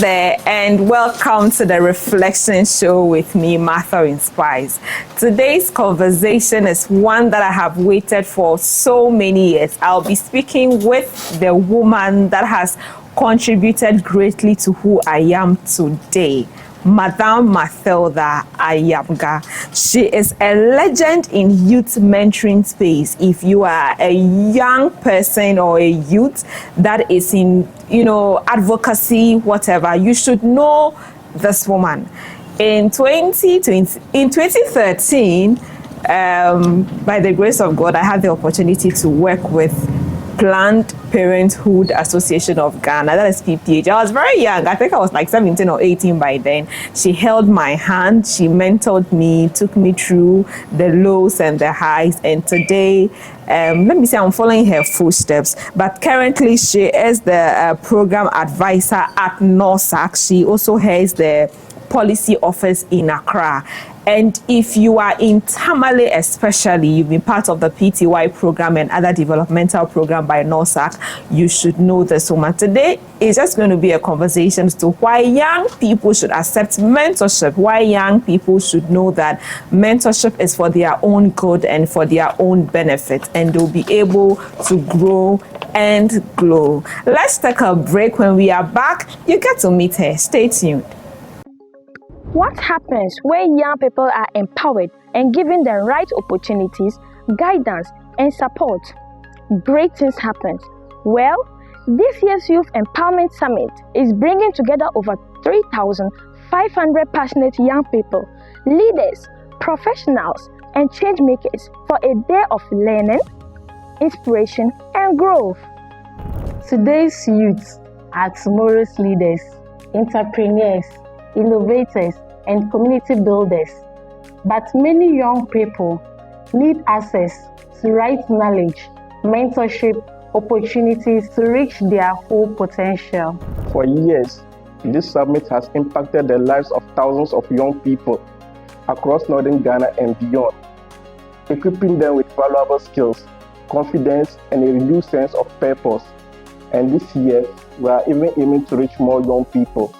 there, and welcome to the Reflection Show with me, Martha Inspires. Today's conversation is one that I have waited for so many years. I'll be speaking with the woman that has contributed greatly to who I am today, Madame Mathilda Ayamga. She is a legend in youth mentoring space. If you are a young person or a youth that is in, advocacy, whatever, you should know this woman. In 2013, by the grace of God, I had the opportunity to work with Planned Parenthood Association of Ghana, that is PPH. I was very young. I think I was like 17 or 18 by then. She held my hand, she mentored me, took me through the lows and the highs, and today, let me say I'm following her footsteps, but currently she is the program advisor at NORSAC. She also has the policy office in Accra. And if you are in Tamale especially, you've been part of the PTY program and other developmental program by NORSAC, you should know this woman. Today is just going to be a conversation as to why young people should accept mentorship, why young people should know that mentorship is for their own good and for their own benefit, and they'll be able to grow and glow. Let's take a break. When we are back, you get to meet her. Stay tuned. What happens when young people are empowered and given the right opportunities, guidance, and support? Great things happen. Well, this year's Youth Empowerment Summit is bringing together over 3,500 passionate young people, leaders, professionals, and change makers for a day of learning, inspiration, and growth. Today's youth are tomorrow's leaders, entrepreneurs, innovators, and community builders. But many young people need access to right knowledge, mentorship, opportunities to reach their full potential. For years, this summit has impacted the lives of thousands of young people across northern Ghana and beyond, equipping them with valuable skills, confidence, and a renewed sense of purpose. And this year, we are even aiming to reach more young people.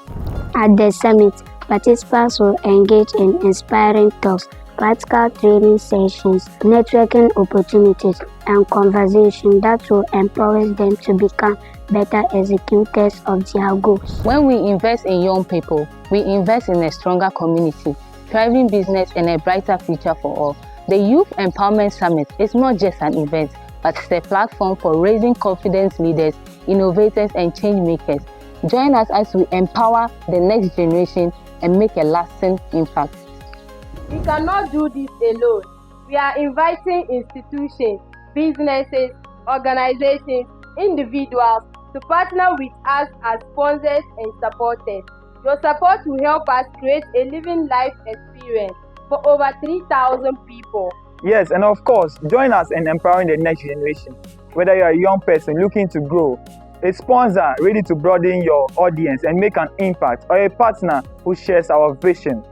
At the summit, participants will engage in inspiring talks, practical training sessions, networking opportunities, and conversations that will empower them to become better executors of their goals. When we invest in young people, we invest in a stronger community, thriving business, and a brighter future for all. The Youth Empowerment Summit is not just an event, but it's a platform for raising confident leaders, innovators, and change makers. Join us as we empower the next generation and make a lasting impact. We cannot do this alone. We are inviting institutions, businesses, organizations, individuals to partner with us as sponsors and supporters. Your support will help us create a living life experience for over 3,000 people. Yes, and of course, join us in empowering the next generation. Whether you're a young person looking to grow, a sponsor ready to broaden your audience and make an impact, or a partner who shares our vision,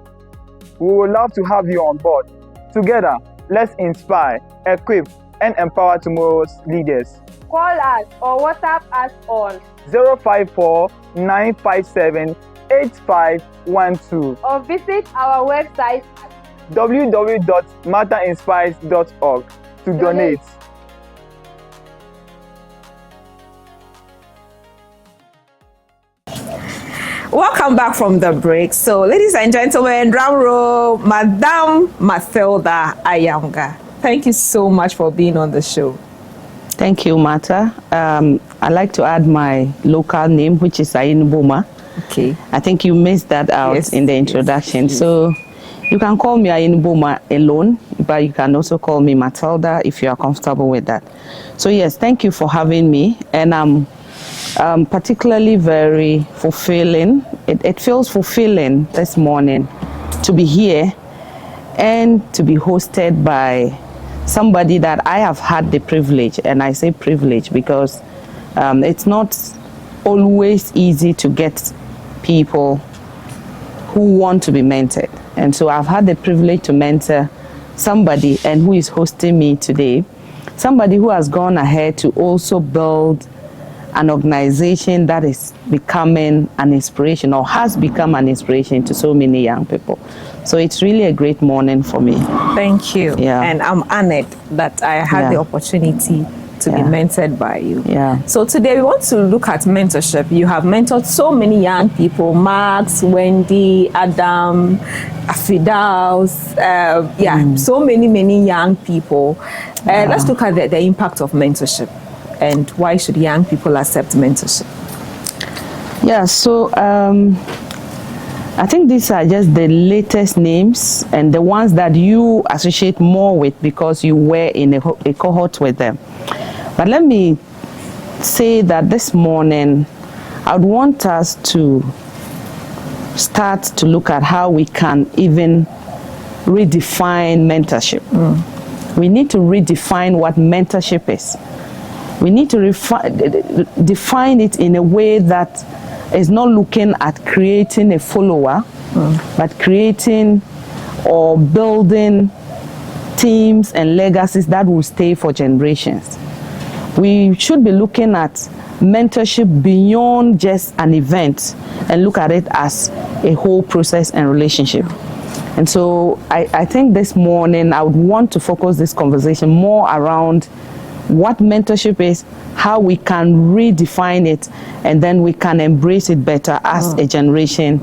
we would love to have you on board. Together, let's inspire, equip, and empower tomorrow's leaders. Call us or WhatsApp us on 054-957-8512 or visit our website at www.marthainspires.org to donate. Welcome back from the break. So, ladies and gentlemen, drum roll, Madame Mathilda Ayamga. Thank you so much for being on the show. Thank you, Martha. I'd like to add my local name, which is Ayinboma. Okay. I think you missed that out in the introduction. Yes. So you can call me Ayinboma alone, but you can also call me Mathilda if you are comfortable with that. So yes, thank you for having me. And particularly very fulfilling. It feels fulfilling this morning to be here and to be hosted by somebody that I have had the privilege, and I say privilege because it's not always easy to get people who want to be mentored. And so I've had the privilege to mentor somebody, and who is hosting me today, somebody who has gone ahead to also build an organization that is becoming an inspiration or has become an inspiration to so many young people. So it's really a great morning for me. Thank you. Yeah. And I'm honored that I had the opportunity to be mentored by you. Yeah. So today we want to look at mentorship. You have mentored so many young people, Max, Wendy, Adam, Fidaus, so many young people. Let's look at the impact of mentorship and why should young people accept mentorship? Yeah, so I think these are just the latest names and the ones that you associate more with because you were in a cohort with them. But let me say that this morning, I would want us to start to look at how we can even redefine mentorship. We need to redefine what mentorship is. We need to define it in a way that is not looking at creating a follower, but creating or building teams and legacies that will stay for generations. We should be looking at mentorship beyond just an event and look at it as a whole process and relationship. And so I think this morning I would want to focus this conversation more around what mentorship is, how we can redefine it, and then we can embrace it better as a generation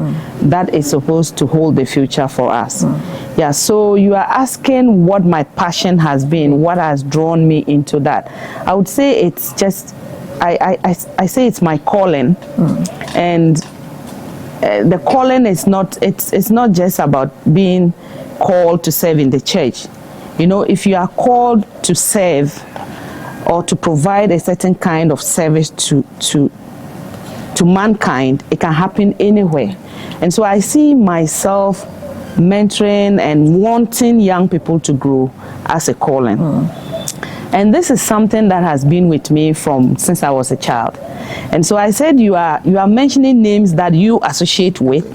that is supposed to hold the future for us. Yeah, so you are asking what my passion has been, what has drawn me into that. I would say it's just, I say it's my calling, and the calling is not, it's not just about being called to serve in the church. You know, if you are called to serve or to provide a certain kind of service to mankind, it can happen anywhere. And so I see myself mentoring and wanting young people to grow as a calling. And this is something that has been with me since I was a child. And so I said, you are mentioning names that you associate with,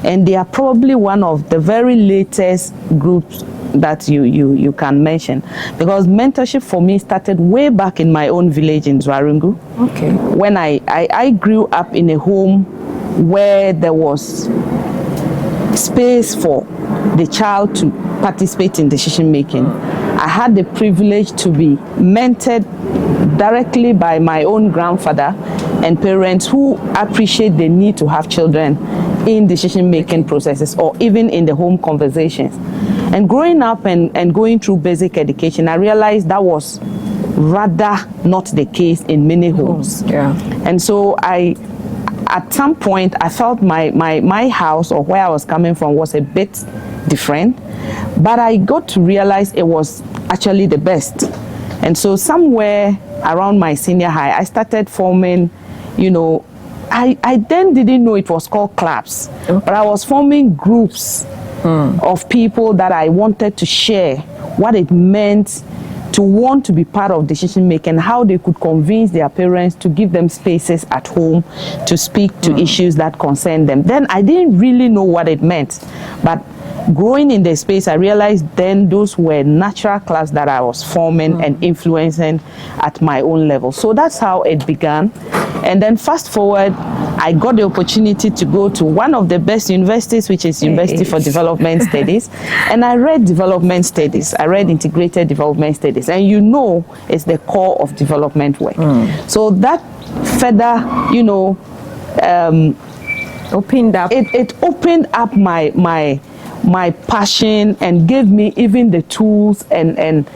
and they are probably one of the very latest groups that you can mention, because mentorship for me started way back in my own village in Zwarungu. Okay. When I grew up in a home where there was space for the child to participate in decision making. I had the privilege to be mentored directly by my own grandfather and parents who appreciate the need to have children in decision making processes or even in the home conversations. And growing up and going through basic education, I realized that was rather not the case in many homes. And so at some point, I felt my house or where I was coming from was a bit different, but I got to realize it was actually the best. And so somewhere around my senior high, I started forming, I then didn't know it was called clubs, but I was forming groups of people that I wanted to share what it meant to want to be part of decision making, how they could convince their parents to give them spaces at home to speak to issues that concern them. Then I didn't really know what it meant, but growing in the space, I realized then those were natural clubs that I was forming and influencing at my own level. So that's how it began. And then fast forward, I got the opportunity to go to one of the best universities, which is University for Development Studies. And I read development studies. I read integrated development studies. And it's the core of development work. So that further, opened up. It opened up my passion and gave me even the tools and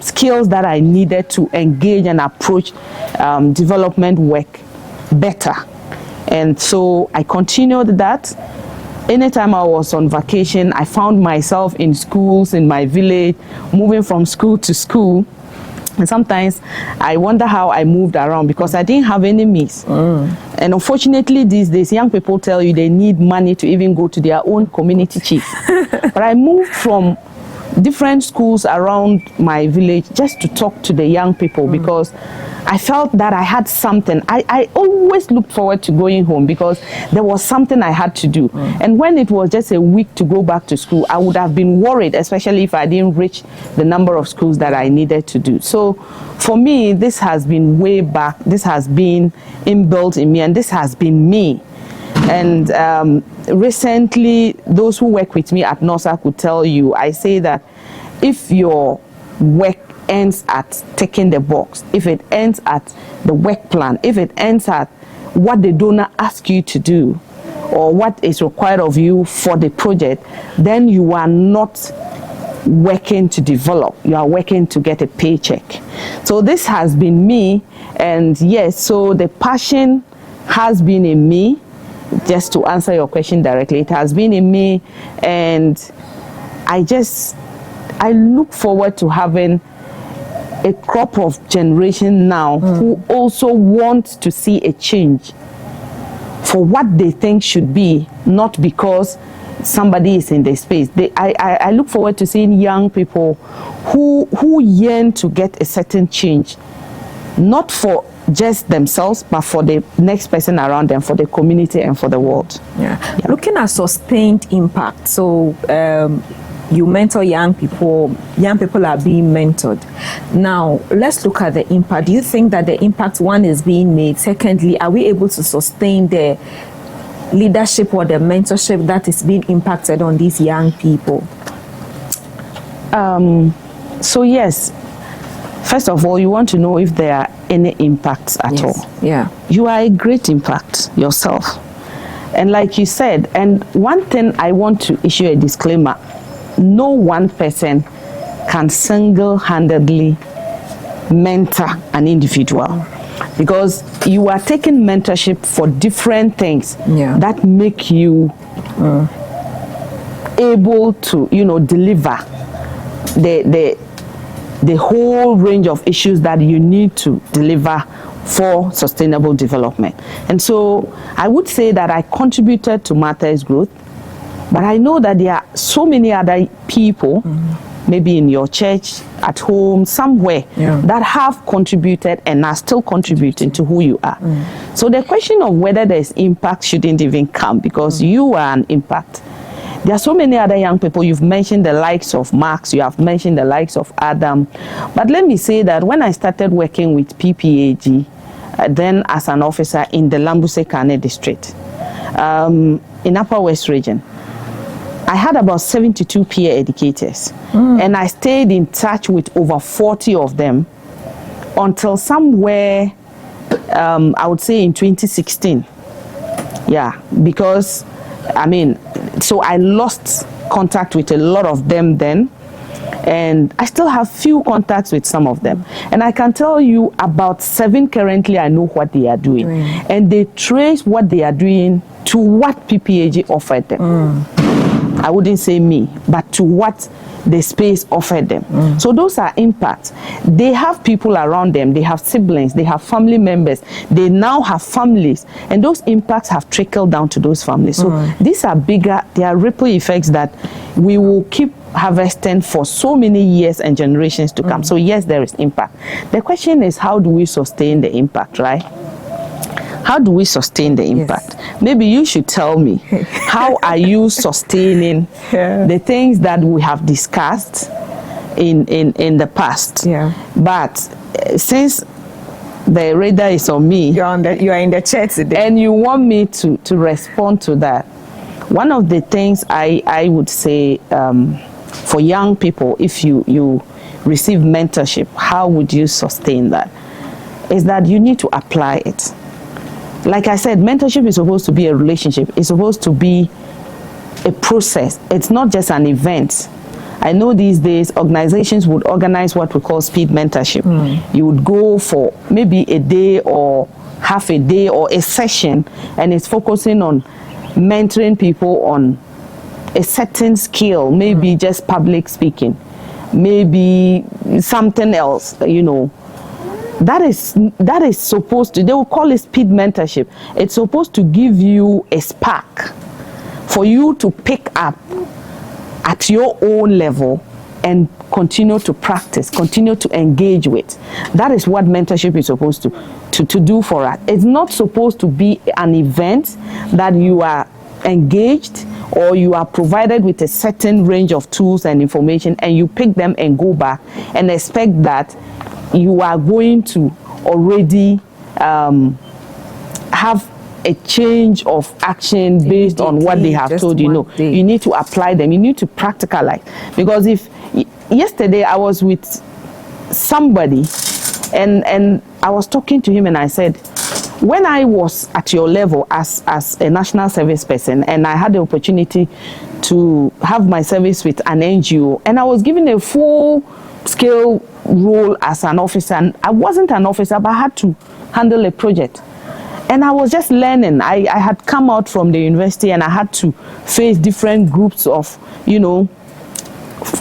skills that I needed to engage and approach development work better. And so I continued that. Anytime I was on vacation, I found myself in schools in my village, moving from school to school. And sometimes I wonder how I moved around because I didn't have any means. And unfortunately these days, young people tell you they need money to even go to their own community chief. But I moved from different schools around my village just to talk to the young people because I felt that I had something. I always looked forward to going home because there was something I had to do. And when it was just a week to go back to school, I would have been worried, especially if I didn't reach the number of schools that I needed to do. So for me, this has been way back. This has been inbuilt in me, and this has been me. And recently, those who work with me at NOSA could tell you, I say that if your work ends at ticking the box, if it ends at the work plan, if it ends at what the donor asks you to do or what is required of you for the project, then you are not working to develop, you are working to get a paycheck. So this has been me, and yes, so the passion has been in me. Just to answer your question directly, it has been in me, and I look forward to having a crop of generation now who also want to see a change for what they think should be, not because somebody is in the space. I look forward to seeing young people who yearn to get a certain change, not for just themselves, but for the next person around them, for the community and for the world. Yeah. Looking at sustained impact, so you mentor young people are being mentored. Now, let's look at the impact. Do you think that the impact, one, is being made? Secondly, are we able to sustain the leadership or the mentorship that is being impacted on these young people? So yes, first of all, you want to know if there are any impacts at all. Yeah. You are a great impact yourself. And like you said, and one thing I want to issue a disclaimer, no one person can single-handedly mentor an individual, because you are taking mentorship for different things that make you able to, deliver the whole range of issues that you need to deliver for sustainable development. And so I would say that I contributed to Martha's growth, but I know that there are so many other people, maybe in your church, at home, somewhere, that have contributed and are still contributing to who you are. So the question of whether there's impact shouldn't even come, because you are an impact. There are so many other young people. You've mentioned the likes of Max, you have mentioned the likes of Adam. But let me say that when I started working with PPAG, then as an officer in the Lambuse-Kane district, in Upper West region, I had about 72 peer educators, and I stayed in touch with over 40 of them until somewhere, I would say in 2016. Yeah, because, so I lost contact with a lot of them then, and I still have few contacts with some of them. And I can tell you about 7 currently, I know what they are doing. And they trace what they are doing to what PPAG offered them. I wouldn't say me, but to what the space offered them. So those are impacts. They have people around them, they have siblings, they have family members, they now have families, and those impacts have trickled down to those families. So these are bigger, they are ripple effects that we will keep harvesting for so many years and generations to come. So yes, there is impact. The question is, how do we sustain the impact, right? How do we sustain the impact? Maybe you should tell me, how are you sustaining the things that we have discussed in the past? But since the radar is on me, you are in the chat today, and you want me to respond to that, one of the things I would say for young people, if you receive mentorship, how would you sustain that? Is that you need to apply it. Like I said, mentorship is supposed to be a relationship. It's supposed to be a process. It's not just an event. I know these days organizations would organize what we call speed mentorship. You would go for maybe a day or half a day or a session, and it's focusing on mentoring people on a certain skill, maybe just public speaking, maybe something else, That is supposed to, they will call it speed mentorship. It's supposed to give you a spark for you to pick up at your own level and continue to practice, continue to engage with. That is what mentorship is supposed to do for us. It's not supposed to be an event that you are engaged or you are provided with a certain range of tools and information and you pick them and go back and expect that you are going to already have a change of action based on what they have told you. No, you need to apply them. You need to practicalize. Because if yesterday I was with somebody and I was talking to him and I said, when I was at your level as a national service person and I had the opportunity to have my service with an NGO and I was given a full scale role as an officer, and I wasn't an officer but I had to handle a project. And I was just learning. I had come out from the university and I had to face different groups of, you know,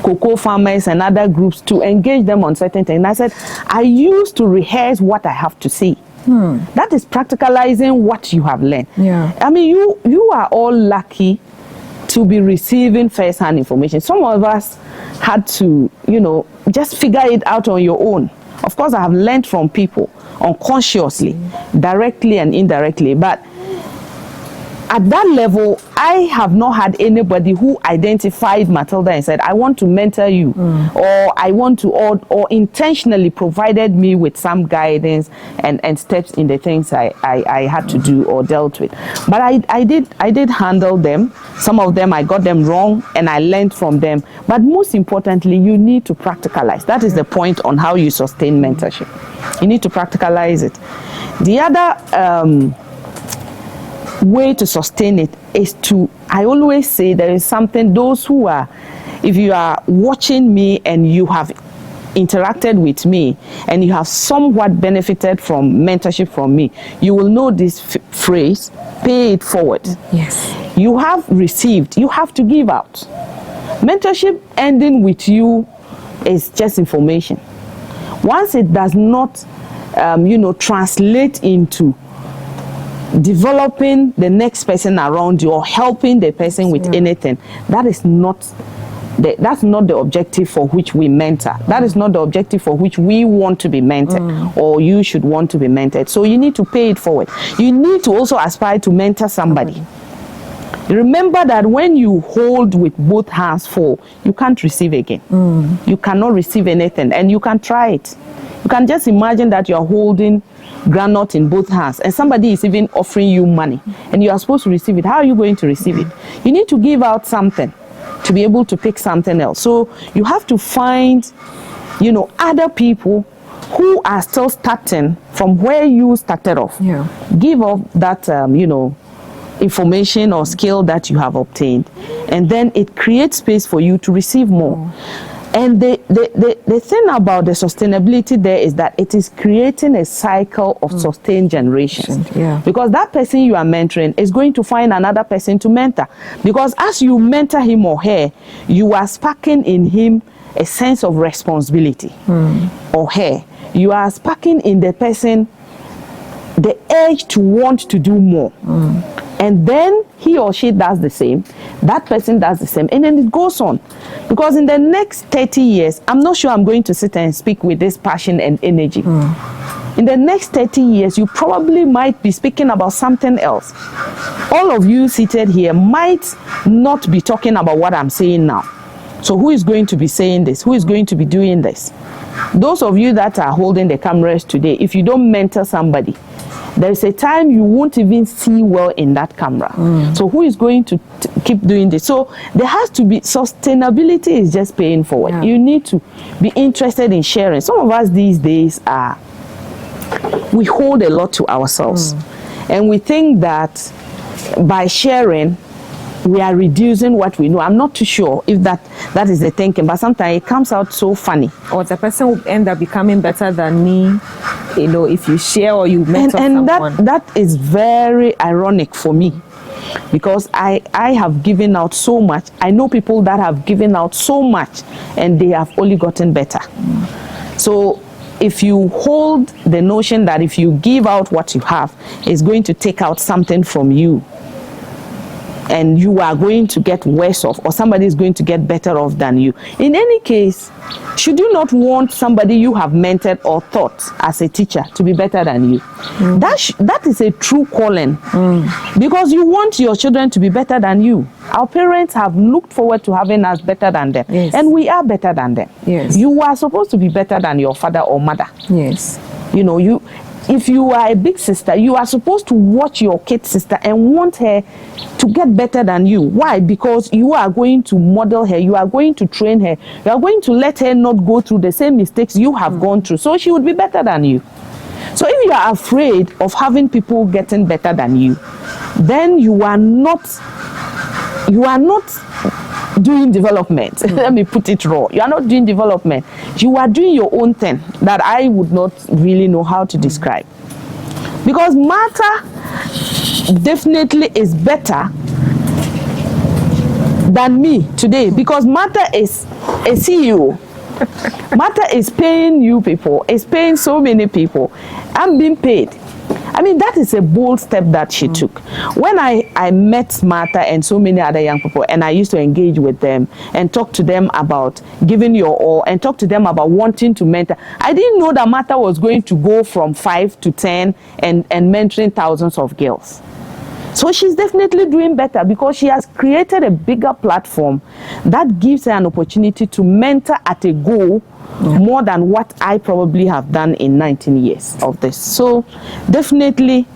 cocoa farmers and other groups to engage them on certain things. And I said, I used to rehearse what I have to say. That is practicalizing what you have learned. Yeah. I mean, you are all lucky to be receiving first-hand information. Some of us had to, you know, just figure it out on your own. Of course, I have learned from people unconsciously, directly and indirectly, but at that level, I have not had anybody who identified Matilda and said, I want to mentor you, or I want to, or intentionally provided me with some guidance and steps in the things I had to do or dealt with. But I did handle them. Some of them I got them wrong and I learned from them. But most importantly, you need to practicalize. That is the point on how you sustain mentorship. You need to practicalize it. The other way to sustain it is to, I always say there is something, those who are, if you are watching me and you have interacted with me and you have somewhat benefited from mentorship from me, you will know this phrase, pay it forward. Yes. You have received, you have to give out. Mentorship ending with you is just information. Once it does not, translate into developing the next person around you or helping the person with anything, that's not the objective for which we mentor. That is not the objective for which we want to be mentored or you should want to be mentored. So you need to pay it forward. You need to also aspire to mentor somebody. Remember that when you hold with both hands full, you can't receive again. You cannot receive anything, and you can try it. You can just imagine that you're holding granite in both hands and somebody is even offering you money and you are supposed to receive it. How are you going to receive it? You need to give out something to be able to pick something else. So you have to find, other people who are still starting from where you started off. Yeah. Give up that, information or skill that you have obtained, and then it creates space for you to receive more. And the thing about the sustainability there is that it is creating a cycle of sustained generations. Yeah. Because that person you are mentoring is going to find another person to mentor. Because as you mentor him or her, you are sparking in him a sense of responsibility, or her. You are sparking in the person the urge to want to do more. And then he or she does the same, that person does the same, and then it goes on. Because in the next 30 years, I'm not sure I'm going to sit and speak with this passion and energy. In the next 30 years, you probably might be speaking about something else. All of you seated here might not be talking about what I'm saying now. So who is going to be saying this? Who is going to be doing this? Those of you that are holding the cameras today, if you don't mentor somebody, there's a time you won't even see well in that camera. So who is going to keep doing this? So there has to be, sustainability is just paying forward. Yeah. You need to be interested in sharing. Some of us these days we hold a lot to ourselves. And we think that by sharing, we are reducing what we know. I'm not too sure if that is the thinking, but sometimes it comes out so funny. Or the person will end up becoming better than me, if you share or you mentor someone. And that is very ironic for me, because I have given out so much. I know people that have given out so much and they have only gotten better. So if you hold the notion that if you give out what you have, it's going to take out something from you, and you are going to get worse off, or somebody is going to get better off than you. In any case, should you not want somebody you have mentored or taught as a teacher to be better than you? That is a true calling, because you want your children to be better than you. Our parents have looked forward to having us better than them, and we are better than them. You are supposed to be better than your father or mother. You know, if you are a big sister, you are supposed to watch your kid sister and want her to get better than you. Why? Because you are going to model her, you are going to train her, you are going to let her not go through the same mistakes you have gone through, so she would be better than you. So if you are afraid of having people getting better than you, then you are not doing development. Let me put it raw. You are not doing development. You are doing your own thing that I would not really know how to describe. Because Martha definitely is better than me today, because Martha is a CEO. Martha is paying you people, is paying so many people. I'm being paid. I mean, that is a bold step that she took. When I met Martha and so many other young people, and I used to engage with them and talk to them about giving your all and talk to them about wanting to mentor, I didn't know that Martha was going to go from 5 to 10 and mentoring thousands of girls. So she's definitely doing better, because she has created a bigger platform that gives her an opportunity to mentor at a goal more than what I probably have done in 19 years of this. So definitely,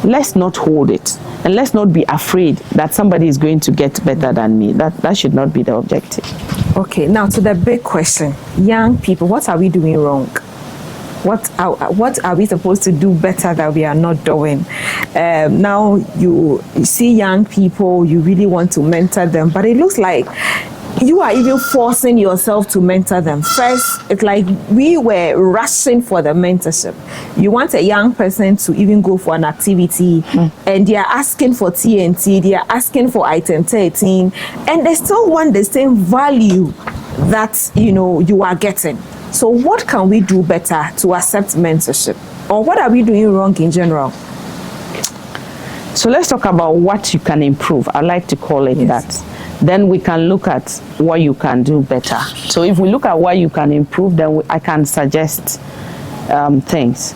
let's not hold it, and let's not be afraid that somebody is going to get better than me. That should not be the objective. Okay, now to the big question. Young people, what are we doing wrong? What are we supposed to do better that we are not doing? Now you see young people, you really want to mentor them, but it looks like you are even forcing yourself to mentor them. First, it's like we were rushing for the mentorship. You want a young person to even go for an activity, and they are asking for TNT, they are asking for item 13, and they still want the same value that you are getting. So what can we do better to accept mentorship? Or what are we doing wrong in general? So let's talk about what you can improve. I like to call it that. Then we can look at what you can do better. So if we look at what you can improve, then I can suggest things.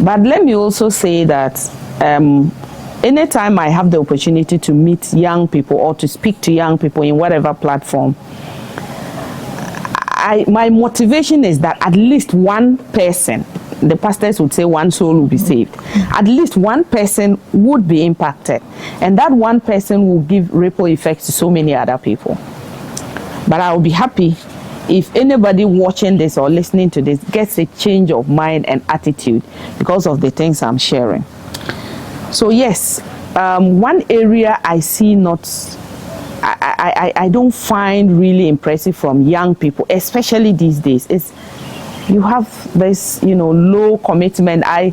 But let me also say that anytime I have the opportunity to meet young people or to speak to young people in whatever platform, my motivation is that at least one person, the pastors would say one soul will be saved. At least one person would be impacted, and that one person will give ripple effects to so many other people. But I will be happy if anybody watching this or listening to this gets a change of mind and attitude because of the things I'm sharing. So yes, one area I see I don't find really impressive from young people, especially these days, is you have this, low commitment. I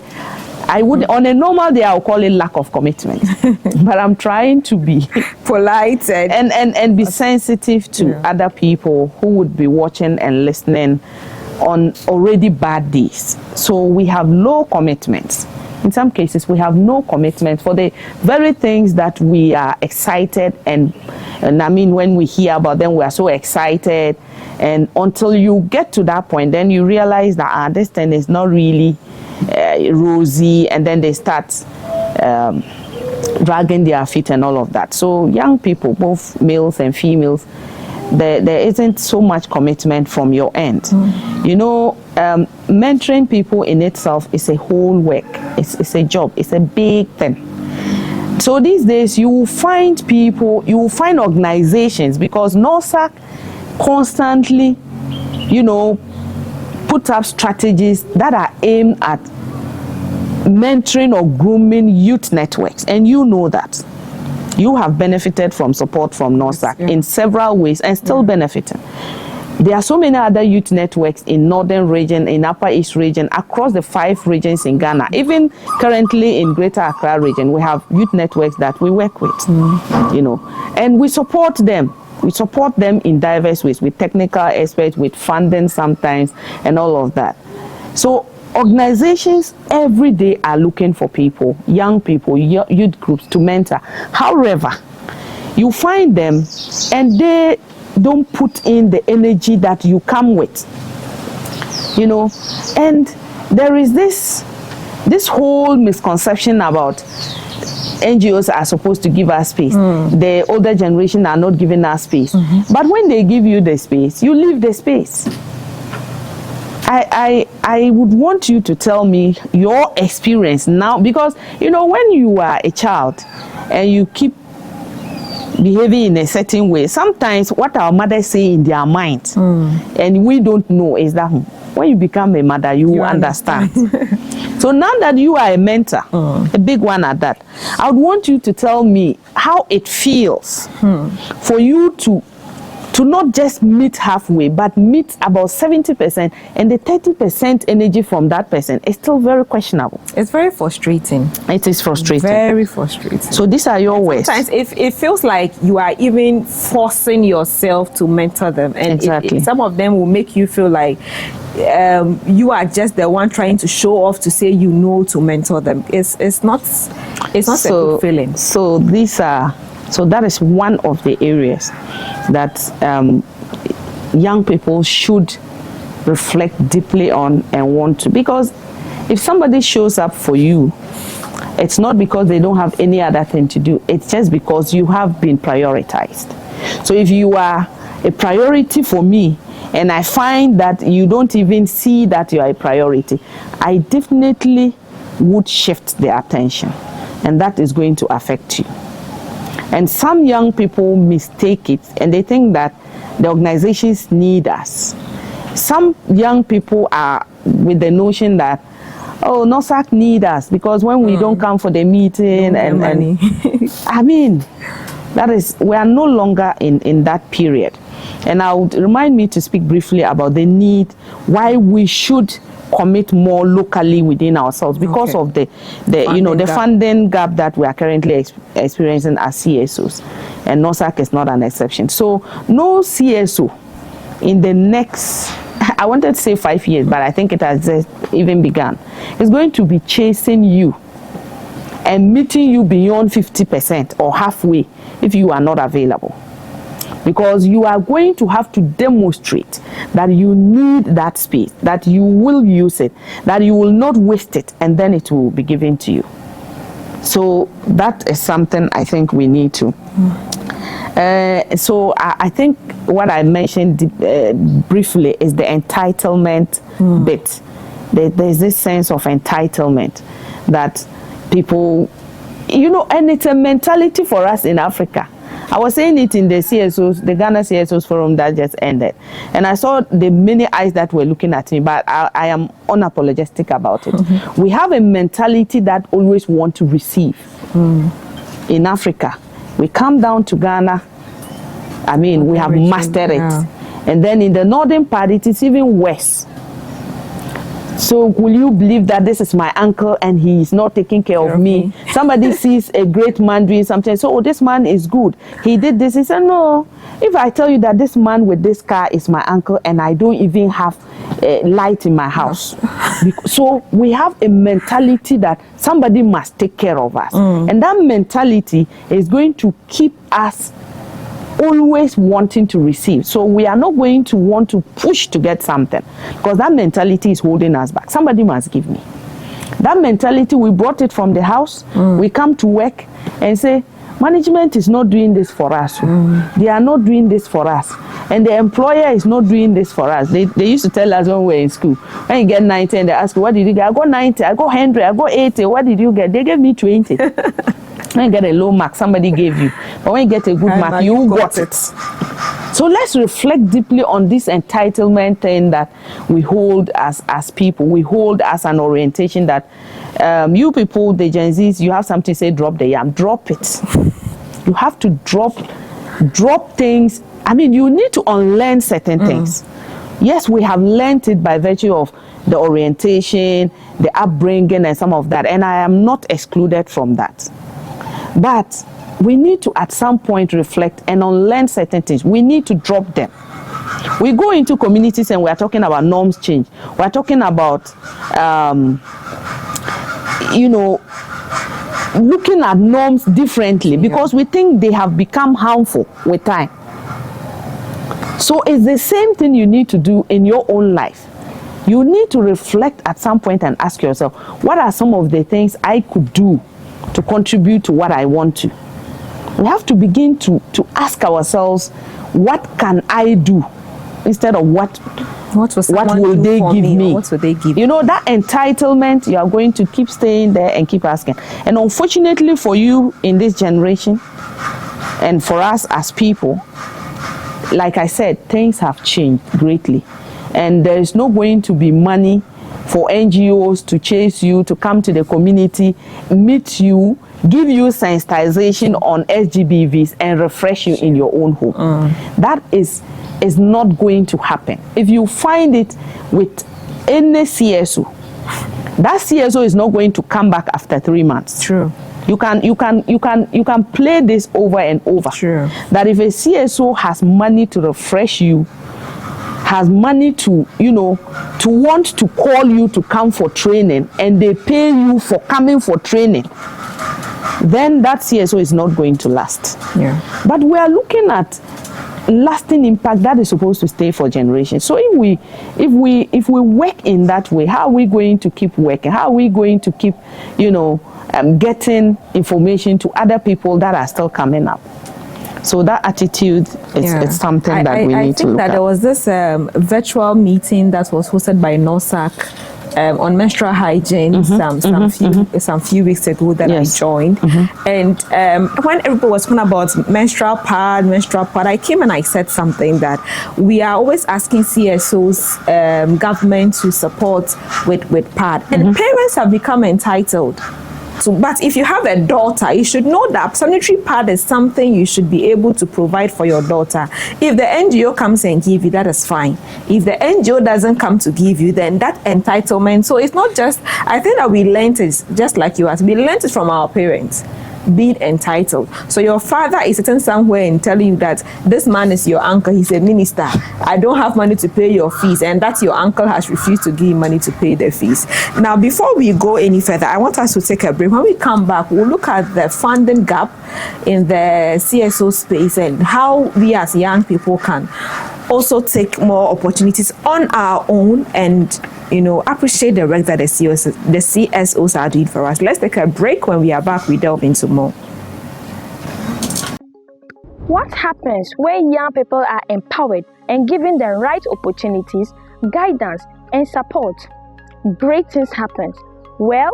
would, on a normal day, I'll call it lack of commitment. But I'm trying to be polite and be sensitive to other people who would be watching and listening on already bad days. So we have low commitments. In some cases, we have no commitment for the very things that we are excited and I mean, when we hear about them, we are so excited. And until you get to that point, then you realize that this thing is not really rosy, and then they start dragging their feet and all of that. So young people, both males and females, there isn't so much commitment from your end. Mentoring people in itself is a whole work. It's a job. It's a big thing. So these days you will find people, you will find organizations, because NORSAC constantly, put up strategies that are aimed at mentoring or grooming youth networks, and you know that. You have benefited from support from NORSAC in several ways and still benefiting. There are so many other youth networks in Northern region, in Upper East region, across the 5 regions in Ghana. Even currently in Greater Accra region, we have youth networks that we work with, and we support them. We support them in diverse ways, with technical experts, with funding sometimes, and all of that. So organizations every day are looking for people, young people, youth groups to mentor. However, you find them and they don't put in the energy that you come with, you know. And there is this whole misconception about NGOs are supposed to give us space. The older generation are not giving us space. But when they give you the space, you leave the space. I would want you to tell me your experience now, because, you know, when you are a child and you keep behaving in a certain way, sometimes what our mothers say in their minds and we don't know is that when you become a mother, you understand. So now that you are a mentor, a big one at that, I would want you to tell me how it feels for you to not just meet halfway, but meet about 70%, and the 30% energy from that person is still very questionable. It's very frustrating. It is frustrating. Very frustrating. So these are your ways. Sometimes it feels like you are even forcing yourself to mentor them, and exactly. Some of them will make you feel like you are just the one trying to show off to say you know to mentor them. It's not a good feeling. So that is one of the areas that young people should reflect deeply on and want to. Because if somebody shows up for you, it's not because they don't have any other thing to do. It's just because you have been prioritized. So if you are a priority for me, and I find that you don't even see that you are a priority, I definitely would shift the attention, and that is going to affect you. And some young people mistake it, and they think that the organizations need us. Some young people are with the notion that, oh, NOSAC need us because when we don't come for the meeting and I mean, we are no longer in that period. And I would remind me to speak briefly about the need, why we should commit more locally within ourselves because of the funding gap that we are currently experiencing as CSOs, and NOSAC is not an exception. So no CSO in the next, I wanted to say 5 years, but I think it has just even begun, is going to be chasing you and meeting you beyond 50% or halfway if you are not available. Because you are going to have to demonstrate that you need that space, that you will use it, that you will not waste it, and then it will be given to you. So that is something I think we need to. So I think what I mentioned briefly is the entitlement bit. There's this sense of entitlement that people, and it's a mentality for us in Africa. I was saying it in the CSOs, the Ghana CSOs forum that just ended. And I saw the many eyes that were looking at me, but I am unapologetic about it. We have a mentality that always want to receive. In Africa, we come down to Ghana, we have mastered it. And then in the northern part, it is even worse. So will you believe that this is my uncle and he is not taking care of me? Somebody sees a great man doing something, so this man is good. He did this. He said, no, if I tell you that this man with this car is my uncle and I don't even have light in my house. So we have a mentality that somebody must take care of us. And that mentality is going to keep us always wanting to receive. So we are not going to want to push to get something because that mentality is holding us back. Somebody must give me. That mentality, we brought it from the house. We come to work and say, management is not doing this for us. They are not doing this for us. And the employer is not doing this for us. They used to tell us when we were in school, when you get 90 and they ask you, what did you get? I got 90, I got 100, I got 80. What did you get? They gave me 20. When you get a low mark, somebody gave you. But when you get a good mark, you got it. So let's reflect deeply on this entitlement thing that we hold as people. We hold as an orientation that you people, the Gen Zs, you have something to say, drop the yam. Drop it. You have to drop things. You need to unlearn certain things. Yes, we have learned it by virtue of the orientation, the upbringing, and some of that. And I am not excluded from that. But we need to at some point reflect and unlearn certain things. We need to drop them. We go into communities and we are talking about norms change. We are talking about, looking at norms differently because we think they have become harmful with time. So it's the same thing you need to do in your own life. You need to reflect at some point and ask yourself, what are some of the things I could do to contribute to what I want to? We have to begin to ask ourselves, what can I do instead of what will they give me? What will they give? You know, that entitlement, you are going to keep staying there and keep asking. And unfortunately for you in this generation, and for us as people, like I said, things have changed greatly. And there is not going to be money for NGOs to chase you, to come to the community, meet you, give you sensitization on SGBVs and refresh you in your own home. That is not going to happen. If you find it with any CSO, that CSO is not going to come back after 3 months. True. You can play this over and over. Sure. That if a CSO has money to refresh you, has money to, you know, to want to call you to come for training, and they pay you for coming for training, then that CSO is not going to last. Yeah. But we are looking at lasting impact that is supposed to stay for generations. So if we work in that way, how are we going to keep working? How are we going to keep, you know, getting information to other people that are still coming up? So that attitude is something that we need to look at. I think that there was this virtual meeting that was hosted by NOSAC on menstrual hygiene some few weeks ago that I joined. And when everybody was talking about menstrual pad, I came and I said something that we are always asking CSOs, government to support with pad. And parents have become entitled. So, but if you have a daughter, you should know that sanitary pad is something you should be able to provide for your daughter. If the NGO comes and give you, that is fine. If the NGO doesn't come to give you, then that entitlement. So it's not just, I think that we learned it, just like you asked, we learned it from our parents. Being entitled. So your father is sitting somewhere and telling you that this man is your uncle, he's a minister, I don't have money to pay your fees, and that your uncle has refused to give you money to pay the fees. Now, before we go any further, I want us to take a break. When we come back, we'll look at the funding gap in the CSO space and how we as young people can also take more opportunities on our own and, you know, appreciate the work that the CSOs are doing for us. Let's take a break. When we are back, we delve into more. What happens when young people are empowered and given the right opportunities, guidance, and support? Great things happen. Well,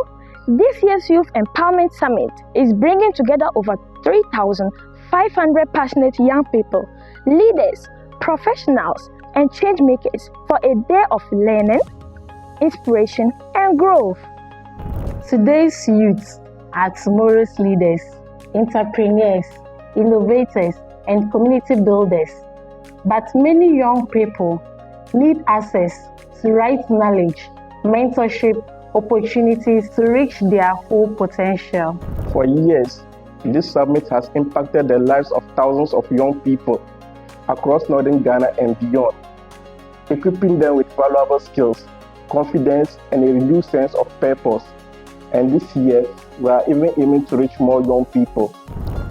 this year's Youth Empowerment Summit is bringing together over 3,500 passionate young people, leaders, professionals, and change makers for a day of learning, inspiration, and growth. Today's youth are tomorrow's leaders, entrepreneurs, innovators, and community builders. But many young people need access to right knowledge, mentorship, opportunities to reach their full potential. For years, this summit has impacted the lives of thousands of young people across northern Ghana and beyond, equipping them with valuable skills, confidence, and a renewed sense of purpose. And this year, we are even aiming to reach more young people.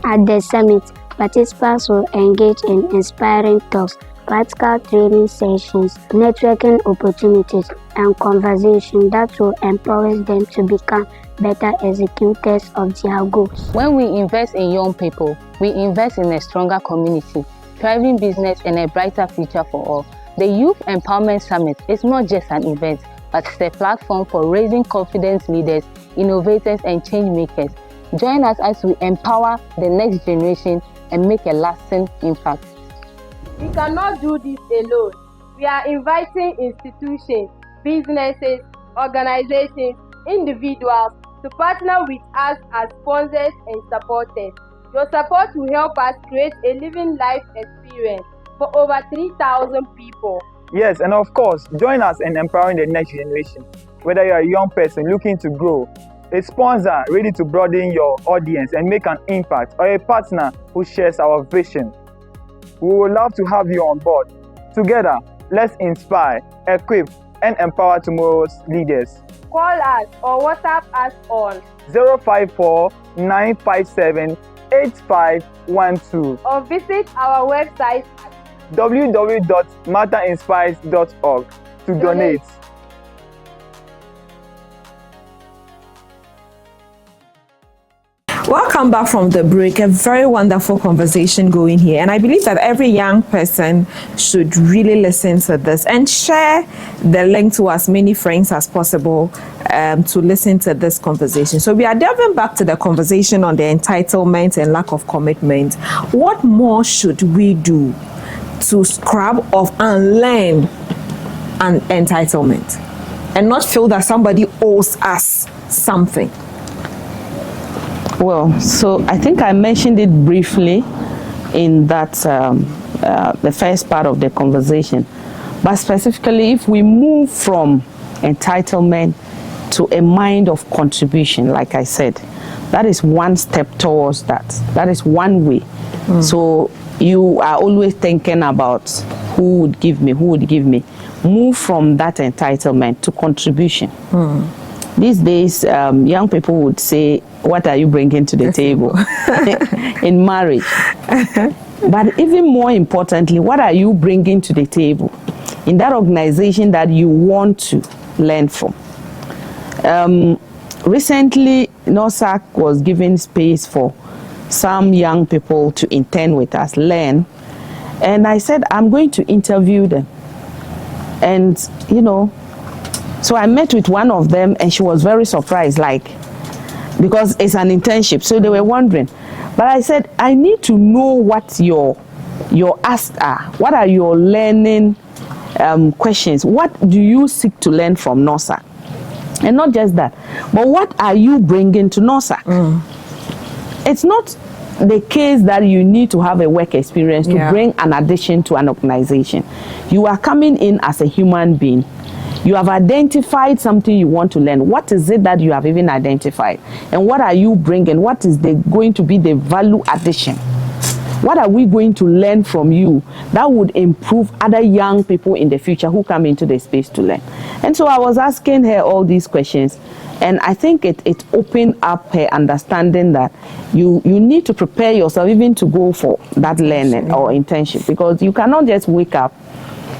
At the summit, participants will engage in inspiring talks, practical training sessions, networking opportunities, and conversation that will empower them to become better executors of their goals. When we invest in young people, we invest in a stronger community, thriving business, and a brighter future for all. The Youth Empowerment Summit is not just an event, but it's a platform for raising confident leaders, innovators, and change makers. Join us as we empower the next generation and make a lasting impact. We cannot do this alone. We are inviting institutions, businesses, organizations, individuals to partner with us as sponsors and supporters. Your support will help us create a living life experience for over 3,000 people. Yes, and of course, join us in empowering the next generation. Whether you're a young person looking to grow, a sponsor ready to broaden your audience and make an impact, or a partner who shares our vision, we would love to have you on board. Together, let's inspire, equip, and empower tomorrow's leaders. Call us or WhatsApp us on 054 957 8512 or visit our website www.matterinspires.org to donate. Welcome back from the break. A very wonderful conversation going here. And I believe that every young person should really listen to this and share the link to as many friends as possible to listen to this conversation. So we are delving back to the conversation on the entitlement and lack of commitment. What more should we do to scrub off and learn an entitlement and not feel that somebody owes us something? Well, so I think I mentioned it briefly in that the first part of the conversation. But specifically, if we move from entitlement to a mind of contribution, like I said, that is one step towards that. That is one way. So you are always thinking about who would give me, who would give me. Move from that entitlement to contribution. These days, young people would say, what are you bringing to the table in marriage? But even more importantly, what are you bringing to the table in that organization that you want to learn from? Recently, NOSAC was giving space for some young people to intern with us, learn. And I said, I'm going to interview them. And, you know, so I met with one of them and she was very surprised, because it's an internship. So they were wondering. But I said, I need to know what your asks are. What are your learning questions? What do you seek to learn from NOSAC? And not just that, but what are you bringing to NOSAC? It's not the case that you need to have a work experience to bring an addition to an organization. You are coming in as a human being. You have identified something you want to learn. What is it that you have even identified? And what are you bringing? What is going to be the value addition? What are we going to learn from you that would improve other young people in the future who come into the space to learn? And so I was asking her all these questions. And I think it opened up her understanding that you need to prepare yourself even to go for that learning or internship, because you cannot just wake up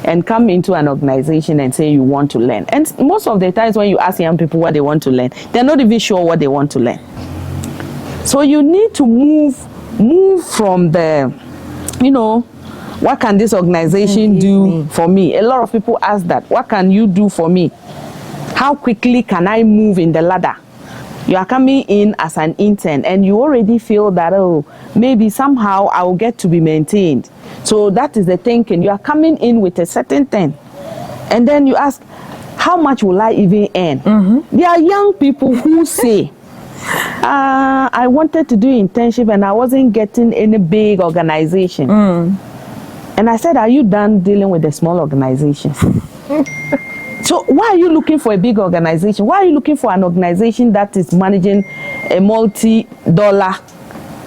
and come into an organization and say you want to learn. And most of the times when you ask young people what they want to learn, they're not even sure what they want to learn. So you need to move from the, what can this organization do for me? A lot of people ask that. What can you do for me? How quickly can I move in the ladder? You are coming in as an intern and you already feel that, maybe somehow I will get to be maintained. So that is the thinking. You are coming in with a certain thing. And then you ask, how much will I even earn? There are young people who say, I wanted to do internship and I wasn't getting any big organization. And I said, are you done dealing with the small organizations? So why are you looking for a big organization? Why are you looking for an organization that is managing a multi-dollar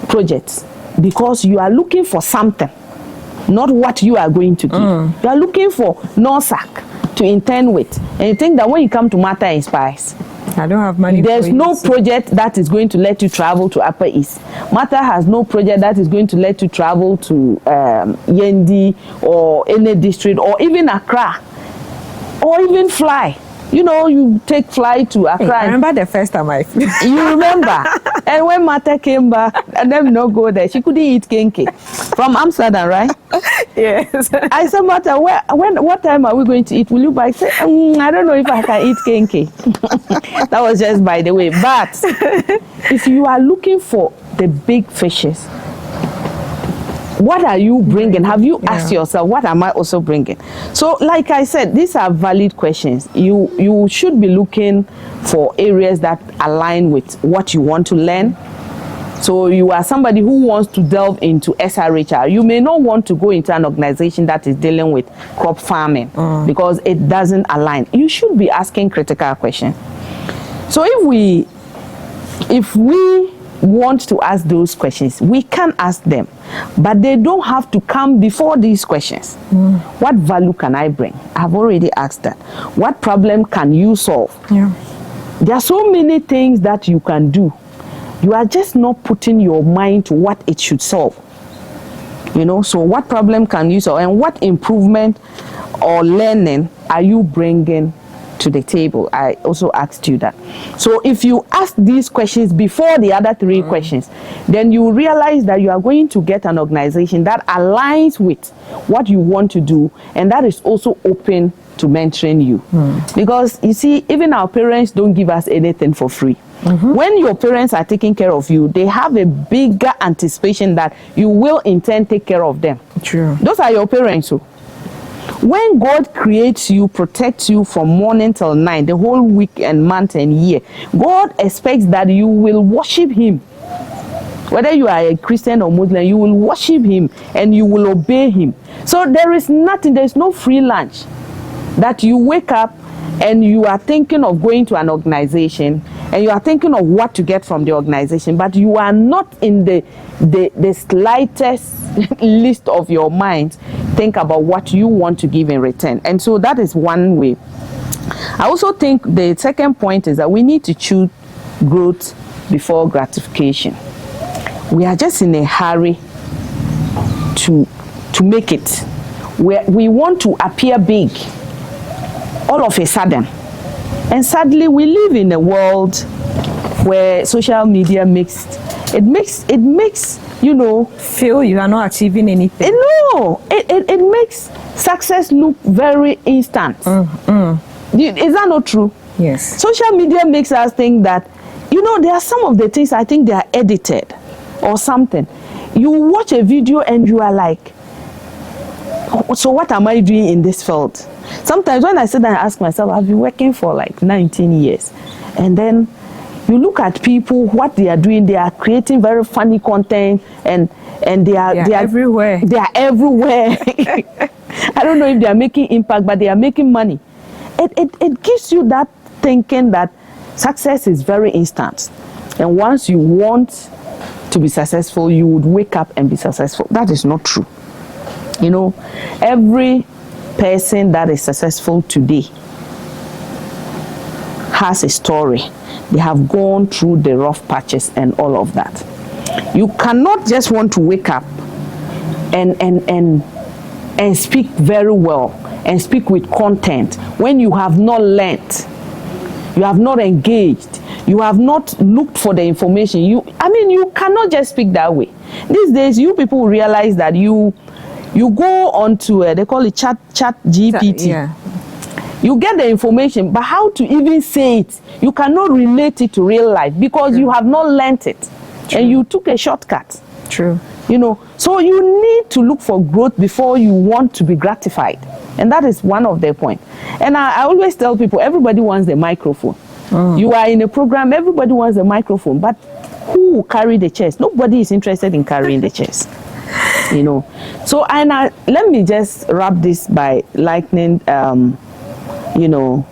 project? Because you are looking for something, not what you are going to give. You are looking for NOSAC to intern with. And you think that when you come to Matter Inspires, I don't have money. There's no project that is going to let you travel to Upper East. Matter has no project that is going to let you travel to Yendi or any district or even Accra. Or even fly. You take flight to Accra. I remember the first time I flew. You remember? And when Martha came back, and then no go there, she couldn't eat kenke. From Amsterdam, right? Yes. I said, Martha, what time are we going to eat? Will you buy? I said, I don't know if I can eat kenke. That was just by the way. But if you are looking for the big fishes, what are you bringing? Have you asked yourself, what am I also bringing? So, like I said, these are valid questions. You should be looking for areas that align with what you want to learn. So you are somebody who wants to delve into SRHR. You may not want to go into an organization that is dealing with crop farming because it doesn't align. You should be asking critical questions. So if we want to ask those questions, we can ask them, but they don't have to come before these questions. What value can I bring? I've already asked that. What problem can you solve? Yeah. There are so many things that you can do. You are just not putting your mind to what it should solve. You know, so what problem can you solve, and what improvement or learning are you bringing to the table? I also asked you that. So if you ask these questions before the other three questions, then you realize that you are going to get an organization that aligns with what you want to do, and that is also open to mentoring you. Because you see, even our parents don't give us anything for free. When your parents are taking care of you, they have a bigger anticipation that you will in turn take care of them. True. Those are your parents. So when God creates you, protects you from morning till night, the whole week and month and year, God expects that you will worship him. Whether you are a Christian or Muslim, you will worship him and you will obey him. So there is nothing, there is no free lunch that you wake up and you are thinking of going to an organization and you are thinking of what to get from the organization, but you are not in the slightest list of your mind think about what you want to give in return. And so that is one way. I also think the second point is that we need to choose growth before gratification. We are just in a hurry to make it. We want to appear big all of a sudden. And sadly, we live in a world where social media makes, you know, feel you are not achieving anything. No, it makes success look very instant. Is that not true? Yes. Social media makes us think that, you know, there are some of the things I think they are edited or something. You watch a video and you are like, so what am I doing in this field? Sometimes when I sit down and ask myself, I've been working for like 19 years. And then you look at people, what they are doing, they are creating very funny content and they are everywhere. They are everywhere. I don't know if they are making impact, but they are making money. It gives you that thinking that success is very instant. And once you want to be successful, you would wake up and be successful. That is not true. You know, every person that is successful today has a story. They have gone through the rough patches and all of that. You cannot just want to wake up and speak very well and speak with content when you have not learnt, you have not engaged, you have not looked for the information. You cannot just speak that way. These days, you people realize that you go onto they call it chat GPT. Yeah. You get the information, but how to even say it? You cannot relate it to real life because you have not learnt it. True. And you took a shortcut. True. You know, so you need to look for growth before you want to be gratified. And that is one of their points. And I always tell people, everybody wants the microphone. You are in a program, everybody wants the microphone, but who will carry the chairs? Nobody is interested in carrying the chairs. You know, so let me just wrap this by likening, you know,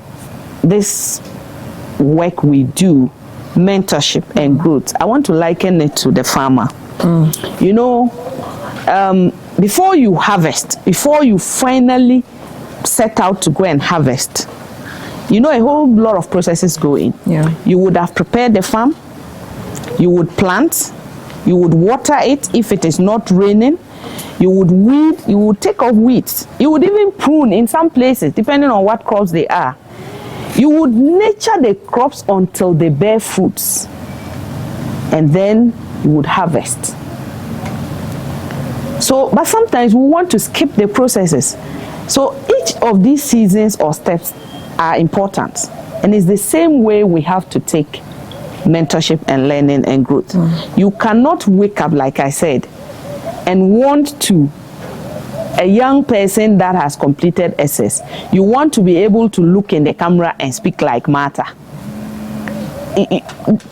this work we do, mentorship and growth. I want to liken it to the farmer. You know, before you harvest, before you finally set out to go and harvest, you know, a whole lot of processes go in. Yeah. You would have prepared the farm, you would plant, you would water it if it is not raining, you would weed, you would take off weeds, you would even prune in some places, depending on what crops they are. You would nurture the crops until they bear fruits, and then you would harvest. So, but sometimes we want to skip the processes. So each of these seasons or steps are important, and it's the same way we have to take mentorship and learning and growth. You cannot wake up, like I said, and want to, a young person that has completed SS, you want to be able to look in the camera and speak like Martha.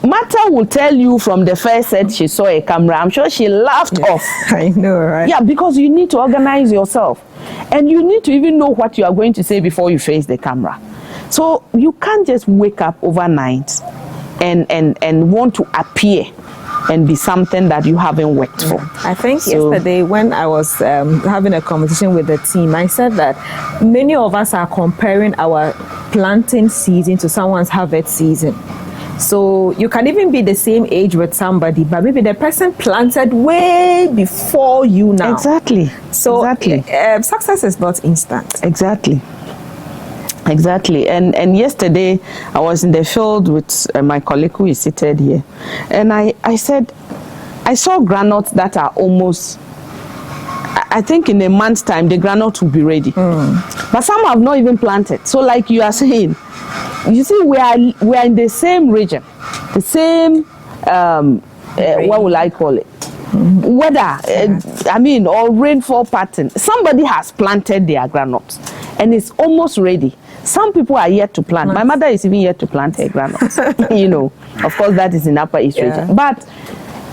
Martha will tell you from the first set she saw a camera, I'm sure she laughed off. I know, right? Yeah, because you need to organize yourself. And you need to even know what you are going to say before you face the camera. So you can't just wake up overnight and want to appear and be something that you haven't worked for. I think yesterday when I was having a conversation with the team, I said that many of us are comparing our planting season to someone's harvest season. So you can even be the same age with somebody, but maybe the person planted way before you now. Exactly. So success is not instant. Exactly. And yesterday I was in the field with my colleague who is seated here, and I said I saw granules that are almost, I think in a month's time the granules will be ready, but some have not even planted. So like you are saying, you see, we are in the same region, the same what will I call it, weather, I mean, or rainfall pattern. Somebody has planted their granules and it's almost ready. Some people are yet to plant. My mother is even yet to plant her granules. You know, of course that is in Upper East region, but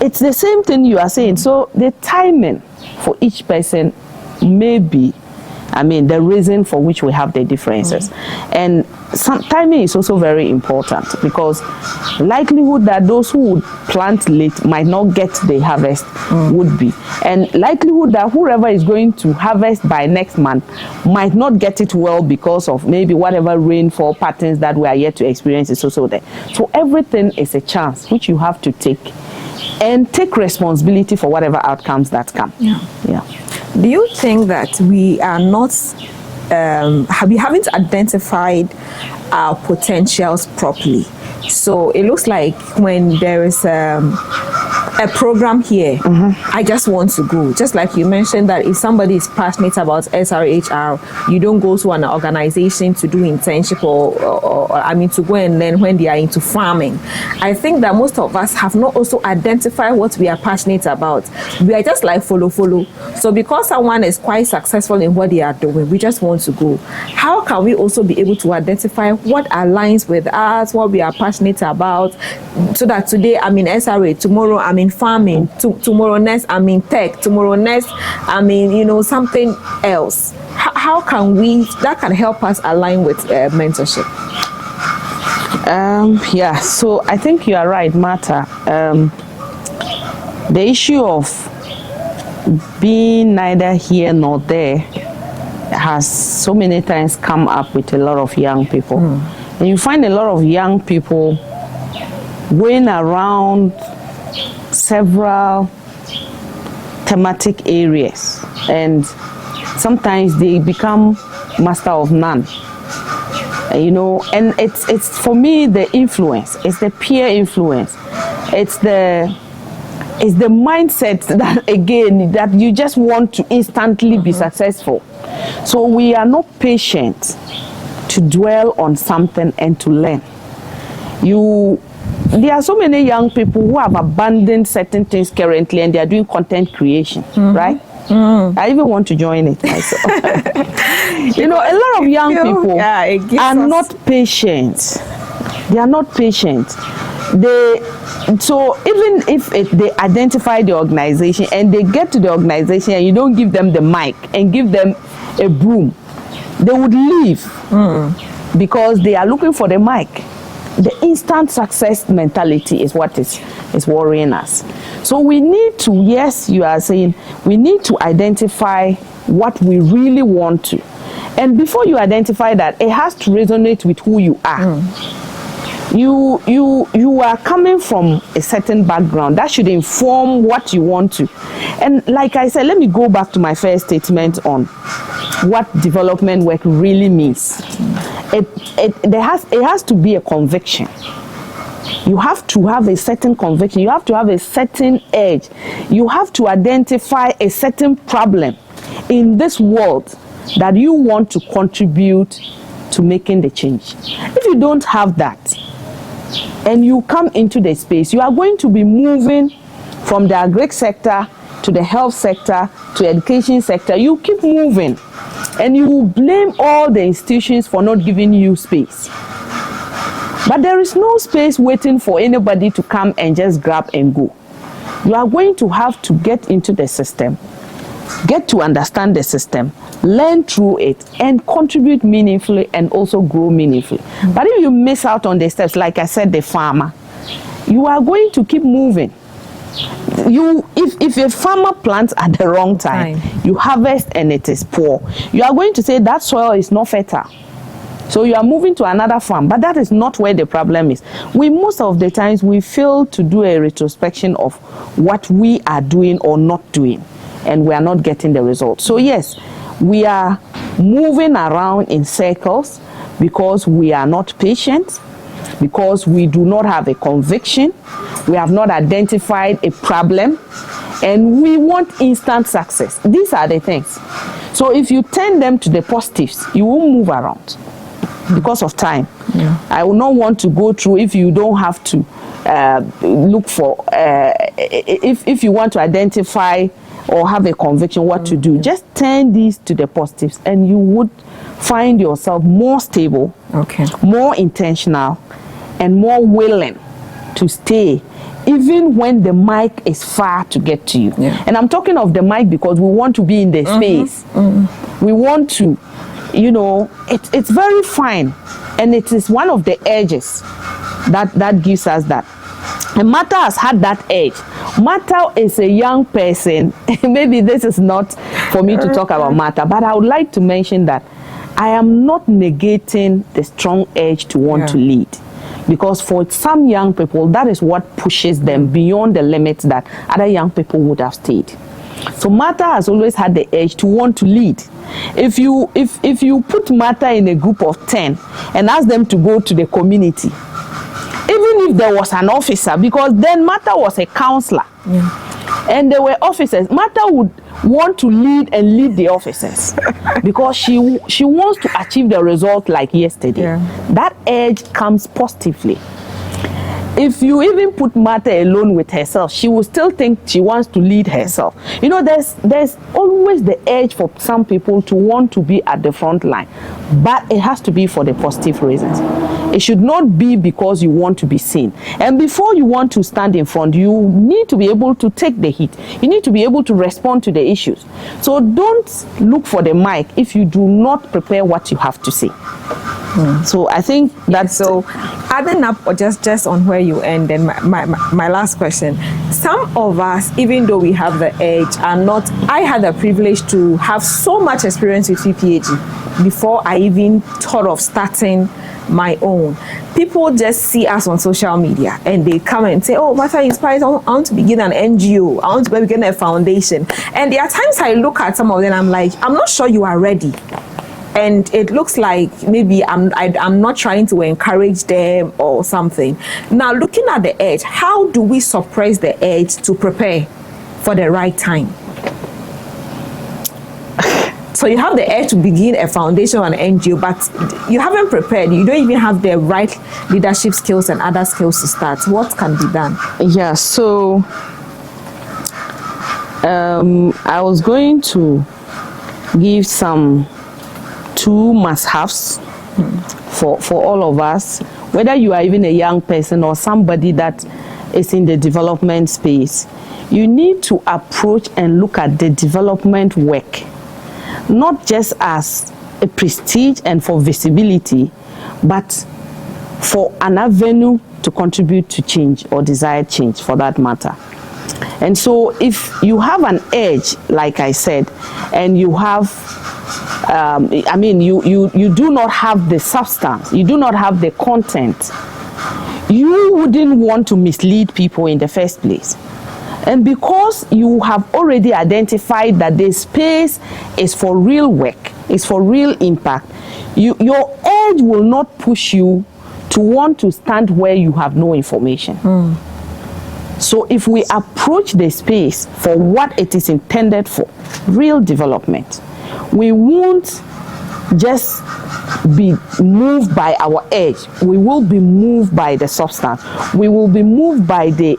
it's the same thing you are saying. So the timing for each person may be, I mean, the reason for which we have the differences. And timing is also very important, because likelihood that those who would plant late might not get the harvest would be. And likelihood that whoever is going to harvest by next month might not get it well because of maybe whatever rainfall patterns that we are yet to experience is also there. So everything is a chance which you have to take, and take responsibility for whatever outcomes that come. Do you think that we are not, we haven't identified our potentials properly? So it looks like when there is a program here, I just want to go. Just like you mentioned that if somebody is passionate about SRHR, you don't go to an organization to do internship or I mean to go and learn when they are into farming. I think that most of us have not also identified what we are passionate about. We are just like follow. So because someone is quite successful in what they are doing, we just want to go. How can we also be able to identify what aligns with us, what we are passionate about, so that today I'm in SRA, tomorrow I'm in farming, tomorrow next I'm in tech, tomorrow next I'm in, you know, something else. How can we, that can help us align with mentorship? Yeah, so I think you are right, Martha. The issue of being neither here nor there has so many times come up with a lot of young people. And you find a lot of young people going around several thematic areas, and sometimes they become master of none. You know, and it's for me the influence, it's the peer influence, it's the mindset that again that you just want to instantly be successful. So we are not patient to dwell on something and to learn. There are so many young people who have abandoned certain things currently and they are doing content creation, right? I even want to join it myself. You know, a lot of young people are not patient. They are not patient. So even if they identify the organization and they get to the organization and you don't give them the mic and give them a broom, they would leave because they are looking for the mic. The instant success mentality is what is worrying us. So we need to, yes, you are saying, we need to identify what we really want to. And before you identify that, it has to resonate with who you are. You are coming from a certain background that should inform what you want to. And like I said, let me go back to my first statement on what development work really means. It has to be a conviction. You have to have a certain conviction. You have to have a certain edge. You have to identify a certain problem in this world that you want to contribute to making the change. If you don't have that and you come into the space, you are going to be moving from the agri sector to the health sector to education sector. You keep moving and you will blame all the institutions for not giving you space. But there is no space waiting for anybody to come and just grab and go. You are going to have to get into the system, get to understand the system, learn through it, and contribute meaningfully and also grow meaningfully. But if you miss out on the steps, like I said, the farmer, you are going to keep moving if a farmer plants at the wrong time, you harvest and it is poor, you are going to say that soil is not fertile. So you are moving to another farm, but that is not where the problem is. Most of the times we fail to do a retrospection of what we are doing or not doing, and we are not getting the results. So yes, we are moving around in circles because we are not patient, because we do not have a conviction, we have not identified a problem, and we want instant success. These are the things. So if you turn them to the positives, you will move around because of time. I will not want to go through if you don't have to look for, if you want to identify or have a conviction what to do, just turn these to the positives and you would find yourself more stable, more intentional, and more willing to stay even when the mic is far to get to you. And I'm talking of the mic because we want to be in the space. We want to, you know, it's very fine, and it is one of the edges that gives us that. And Martha has had that edge. Martha is a young person. Maybe this is not for me to talk about Martha, but I would like to mention that I am not negating the strong edge to want to lead. Because for some young people, that is what pushes them beyond the limits that other young people would have stayed. So Martha has always had the edge to want to lead. If you put Martha in a group of 10 and ask them to go to the community, even if there was an officer, because then Martha was a counselor, and there were officers, Martha would want to lead the officers because she wants to achieve the result like yesterday. That edge comes positively. If you even put Martha alone with herself, she will still think she wants to lead herself. You know, there's always the edge for some people to want to be at the front line, but it has to be for the positive reasons. It should not be because you want to be seen. And before you want to stand in front, you need to be able to take the heat. You need to be able to respond to the issues. So don't look for the mic if you do not prepare what you have to say. So I think that's so. Adding up, or just on where you end, then my last question. Some of us, even though we have the edge, are not. I had the privilege to have so much experience with PPAG before I even thought of starting my own. People just see us on social media and they come and say, oh, Martha Inspires, I want to begin an NGO, I want to begin a foundation. And there are times I look at some of them, I'm like, I'm not sure you are ready. And it looks like maybe I'm not trying to encourage them or something. Now, looking at the edge, how do we suppress the edge to prepare for the right time? So you have the edge to begin a foundation or an NGO, but you haven't prepared. You don't even have the right leadership skills and other skills to start. What can be done? Yeah, so I was going to give some two must-haves for all of us, whether you are even a young person or somebody that is in the development space. You need to approach and look at the development work, not just as a prestige and for visibility, but for an avenue to contribute to change or desired change for that matter. And so if you have an edge, like I said, and you have you do not have the substance, you do not have the content, you wouldn't want to mislead people in the first place. And because you have already identified that the space is for real work, is for real impact, your edge will not push you to want to stand where you have no information. So if we approach the space for what it is intended for, real development, we won't just be moved by our edge. We will be moved by the substance. We will be moved by the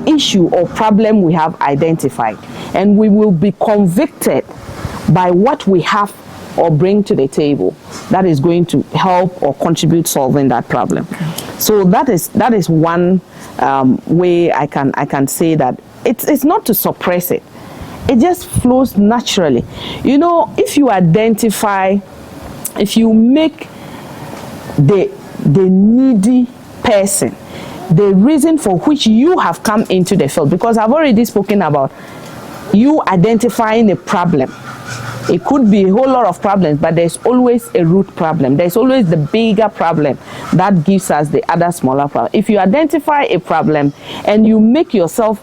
issue or problem we have identified. And we will be convicted by what we have or bring to the table that is going to help or contribute solving that problem. So that is one way I can say that it's not to suppress it. It just flows naturally. You know, if you identify, if you make the needy person the reason for which you have come into the field, because I've already spoken about you identifying a problem. It could be a whole lot of problems, but there's always a root problem. There's always the bigger problem that gives us the other smaller problem. If you identify a problem and you make yourself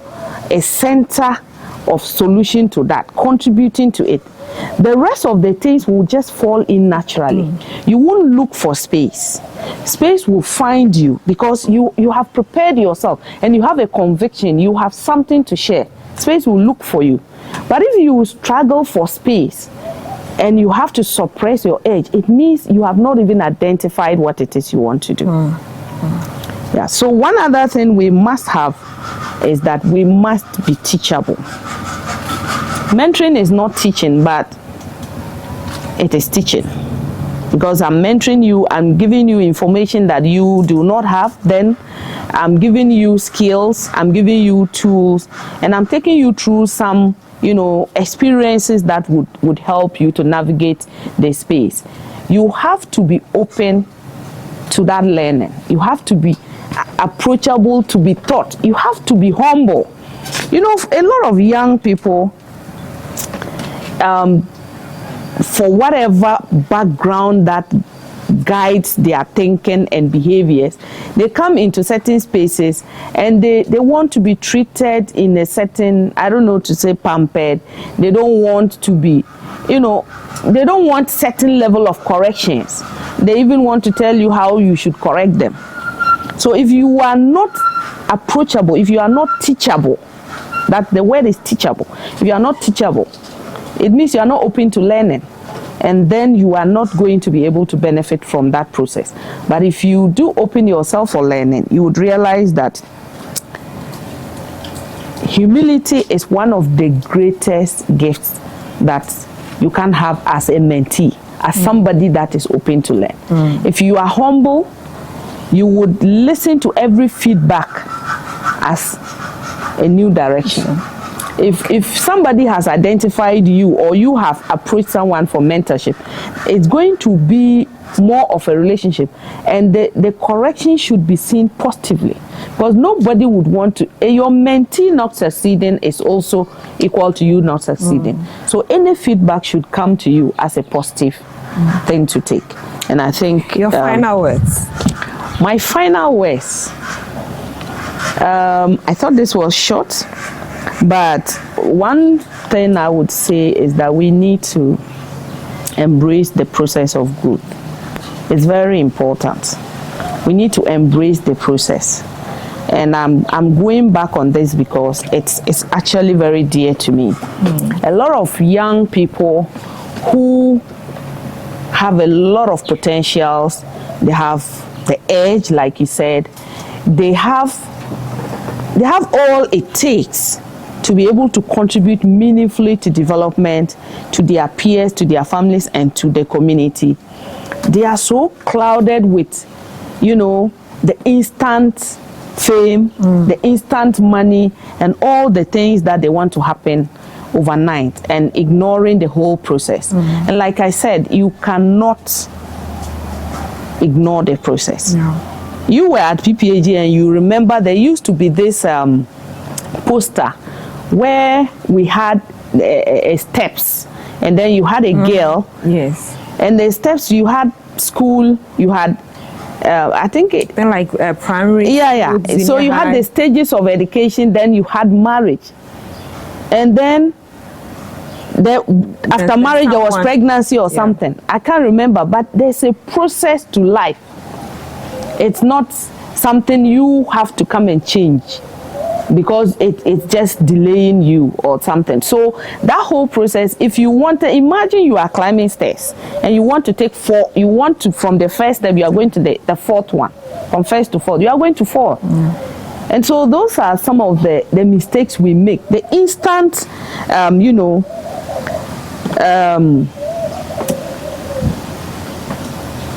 a center of solution to that, contributing to it, the rest of the things will just fall in naturally. You won't look for space. Space will find you because you have prepared yourself and you have a conviction, you have something to share. Space will look for you. But if you struggle for space and you have to suppress your edge, it means you have not even identified what it is you want to do. Yeah. So one other thing we must have is that we must be teachable. Mentoring is not teaching, but it is teaching. Because I'm mentoring you, I'm giving you information that you do not have, then I'm giving you skills, I'm giving you tools, and I'm taking you through some, experiences that would help you to navigate the space. You have to be open to that learning. You have to be approachable to be taught. You have to be humble. A lot of young people, for whatever background that guides their thinking and behaviors, they come into certain spaces and they want to be treated in a certain, I don't know to say pampered. They don't want to be, they don't want certain level of corrections. They even want to tell you how you should correct them. So if you are not approachable, if you are not teachable, that the word is teachable. If you are not teachable, it means you are not open to learning, and then you are not going to be able to benefit from that process. But if you do open yourself for learning, you would realize that humility is one of the greatest gifts that you can have as a mentee, as somebody that is open to learn. If you are humble, you would listen to every feedback as a new direction. If somebody has identified you or you have approached someone for mentorship, it's going to be more of a relationship, and the correction should be seen positively, because nobody would want to, your mentee not succeeding is also equal to you not succeeding. So any feedback should come to you as a positive thing to take. And I think your final words. My final words, I thought this was short, but one thing I would say is that we need to embrace the process of growth. It's very important. We need to embrace the process. And I'm going back on this because it's actually very dear to me. A lot of young people who have a lot of potentials, they have the edge, like you said, they have all it takes to be able to contribute meaningfully to development, to their peers, to their families, and to the community. They are so clouded with, the instant fame, the instant money, and all the things that they want to happen overnight, and ignoring the whole process. And like I said, you cannot ignore the process. No. You were at PPAG and you remember there used to be this poster where we had steps, and then you had a girl. Yes. And the steps, you had school, you had I think it then like primary. Yeah. So you had the stages of education, then you had marriage, and then after marriage there was pregnancy or something. I can't remember, but there's a process to life. It's not something you have to come and change because it's just delaying you or something. So that whole process, if you want to imagine you are climbing stairs and you want to take from the first step you are going to the fourth one, from first to fourth, you are going to fall. And so those are some of the mistakes we make. The instant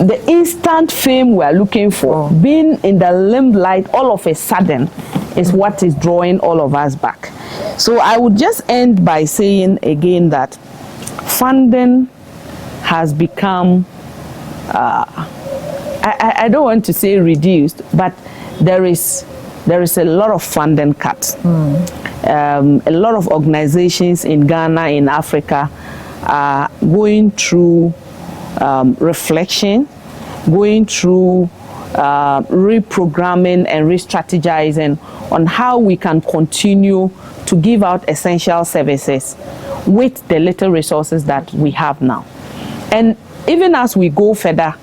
the instant fame we are looking for, being in the limelight all of a sudden, is what is drawing all of us back. So I would just end by saying again that funding has become, I don't want to say reduced, but there is there is a lot of funding cuts. A lot of organizations in Ghana, in Africa, are going through reflection, going through reprogramming and re-strategizing on how we can continue to give out essential services with the little resources that we have now. And even as we go further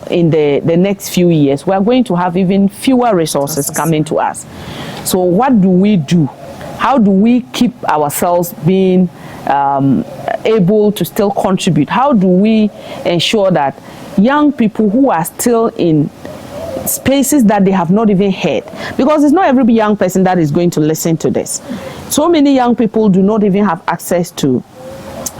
in the next few years, we are going to have even fewer resources coming to us. So what do we do? How do we keep ourselves being able to still contribute? How do we ensure that young people who are still in spaces that they have not even heard, because it's not every young person that is going to listen to this. So many young people do not even have access to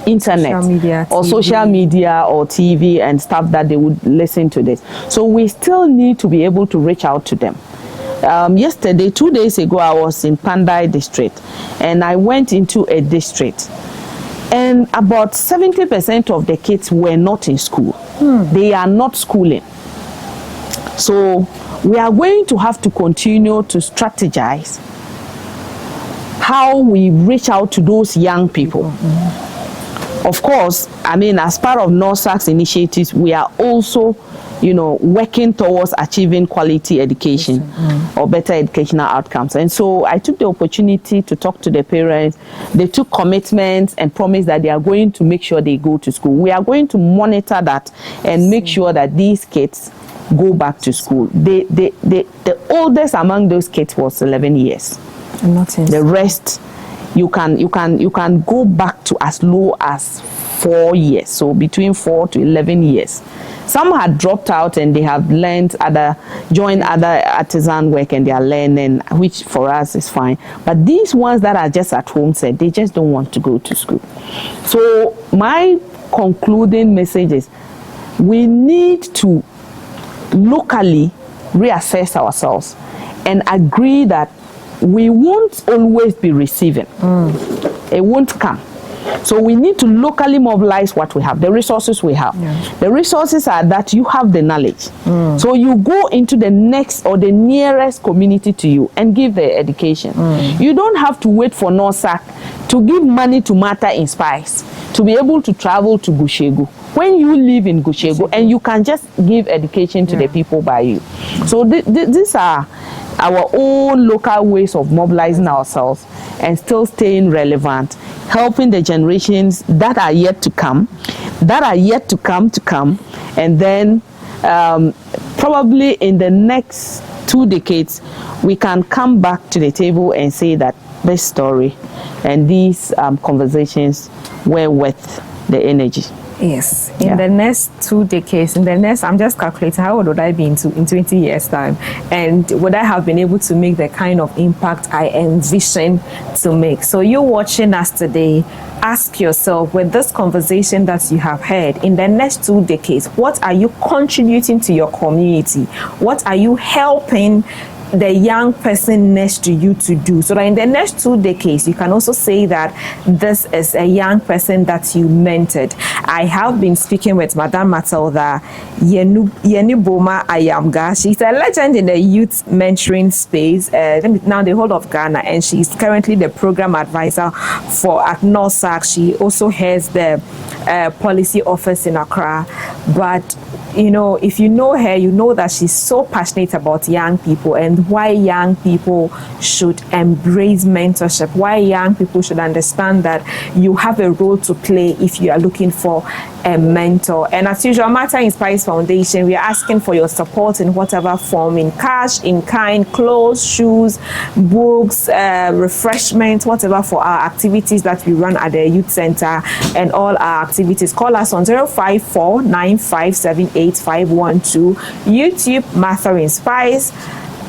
internet social media or TV and stuff that they would listen to this. So we still need to be able to reach out to them. Yesterday, 2 days ago, I was in Pandai district, and I went into a district, and about 70% of the kids were not in school. They are not schooling. So we are going to have to continue to strategize how we reach out to those young people. Of course, I mean, as part of NORSAC's initiatives, we are also, working towards achieving quality education or better educational outcomes. And so I took the opportunity to talk to the parents. They took commitments and promised that they are going to make sure they go to school. We are going to monitor that and make sure that these kids go back to school. The oldest among those kids was 11 years. The rest, you can go back to as low as 4 years, so between 4 to 11 years. Some had dropped out and they have joined other artisan work, and they are learning, which for us is fine. But these ones that are just at home said they just don't want to go to school. So my concluding message is we need to locally reassess ourselves and agree that we won't always be receiving. It won't come. So we need to locally mobilize what we have, the resources we have. The resources are that you have the knowledge. So you go into the next or the nearest community to you and give the education. You don't have to wait for NORSAC to give money to Matter Inspires to be able to travel to Gushegu. When you live in Gushegu, and you can just give education to the people by you. So these are our own local ways of mobilizing ourselves and still staying relevant, helping the generations that are yet to come, and then probably in the next 2 decades, we can come back to the table and say that this story and these conversations were worth the energy. Yes, in the next 2 decades, I'm just calculating how old would I be in 20 years' time, and would I have been able to make the kind of impact I envision to make? So you watching us today, ask yourself, with this conversation that you have heard, in the next 2 decades, what are you contributing to your community? What are you helping the young person next to you to do, so that in the next 2 decades you can also say that this is a young person that you mentored? I have been speaking with Madam Matilda Yenuboma Ayamga. She's a legend in the youth mentoring space, now the whole of Ghana, and she's currently the program advisor at NORSAC. She also has the policy office in Accra. But if you know her, you know that she's so passionate about young people and why young people should embrace mentorship, why young people should understand that you have a role to play if you are looking for a mentor. And as usual, Matter Inspires Foundation, we are asking for your support in whatever form, in cash, in kind, clothes, shoes, books, refreshments, whatever, for our activities that we run at the youth center and all our activities. Call us on 054-9578-512, YouTube, Matter Inspires,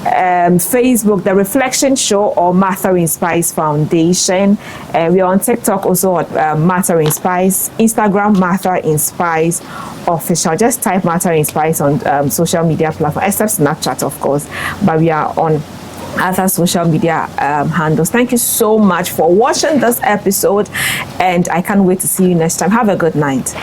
Facebook, The Reflection Show, or Matter Inspires Foundation. We are on TikTok also at Matter Inspires, Instagram Matter Inspires Official. Just type Matter Inspires on social media platforms, except Snapchat, of course, but we are on other social media handles. Thank you so much for watching this episode, and I can't wait to see you next time. Have a good night.